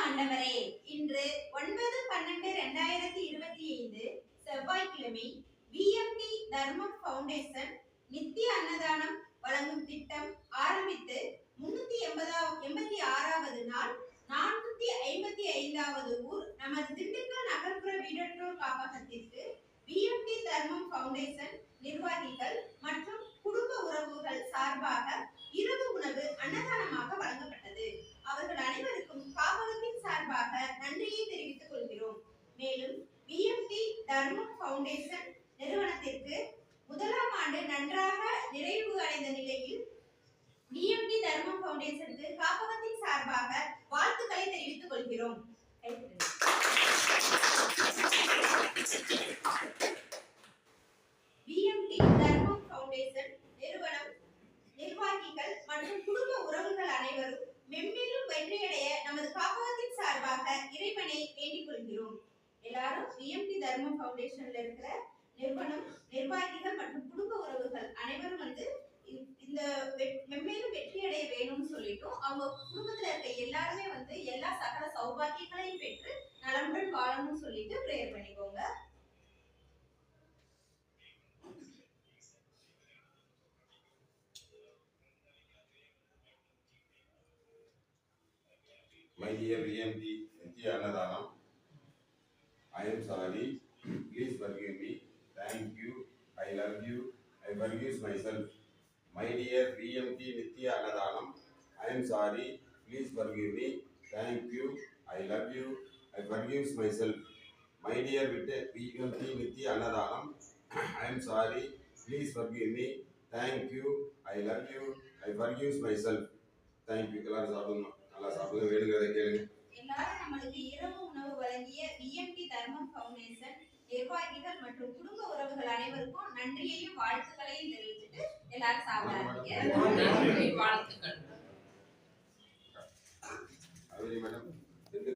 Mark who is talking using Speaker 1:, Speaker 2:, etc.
Speaker 1: ஆண்டவரே, இன்று 9/12/2025 செவ்வாய்க்கிழமை VMT தர்மம் ஃபவுண்டேஷன் நித்திய அன்னதானம் வழங்கும் திட்டம் ஆரம்பித்து 386வது நாள் 455வது ஊர் நமது திண்டுக்கல் நகர்ப்புற வீடற்றோர் காப்பகத்திற்கு VMT தர்மம் ஃபவுண்டேஷன் நிர்வாகிகள் மற்றும் குடும்ப உறவுகள் சார்பாக இரவு உணவு அன்னதானமாக வழங்கப்பட்டது. அவர்கள் அனைவருக்கும் காப்பகத்தின் சார்பாக நன்றியை தெரிவித்துக் கொள்கிறோம். மேலும் VMT தர்மம் ஃபவுண்டேஷன் நிறுவனத்திற்கு முதலாம் ஆண்டு நன்றாக நிறைவு அடைந்த நிலையில் VMT தர்மம் ஃபவுண்டேஷனுக்கு காப்பகத்தின் சார்பாக வாழ்த்துக்களை தெரிவித்துக் கொள்கிறோம். VMT தர்மம் ஃபவுண்டேஷன் நிறுவனம் நிர்வாகிகள் மற்றும் குடும்ப உறவுகள் அனைவரும் மென்மேலும் வெற்றியடைய நமது காப்பகத்தின் சார்பாக இறைவனை வேண்டிக் கொள்கிறோம். எல்லாரும் VMT தர்மம் ஃபவுண்டேஷன்ல இருக்கிற நிறுவனம் நிர்வாகிகள் மற்றும் குடும்ப உறவுகள் அனைவரும் இந்த மென்மேலும் வெற்றியடைய வேணும்னு சொல்லிட்டோம். அவங்க குடும்பத்துல இருக்க எல்லாருமே எல்லா சகல சௌபாகியங்களையும் பெற்று நலமுடன் வாழணும்னு சொல்லிட்டு பிரேயர் பண்ணிக்கோங்க.
Speaker 2: My dear VMT Nitya Annadanam, I am sorry. Please forgive me. Thank you. I love you. I forgive myself. My dear VMT Nitya Annadanam, I am sorry. Please forgive me. Thank you. I love you. I forgive myself. My dear VMT Nitya Annadanam, I am sorry. Please forgive me. Thank you. I love you. I forgive myself. Thank you.
Speaker 1: எல்லாரும் நம்மளுக்கு இரவு உணவு வழங்கிய VMT தர்மம் foundation நிர்வாகிகள் மற்றும் குடும்ப உறவுகள் அனைவருக்கும் நன்றியையும் வாழ்த்துக்களையும் தெரிவிச்சுட்டு எல்லாரும் சாப்பிடாதீங்க. வாழ்த்துக்கள்.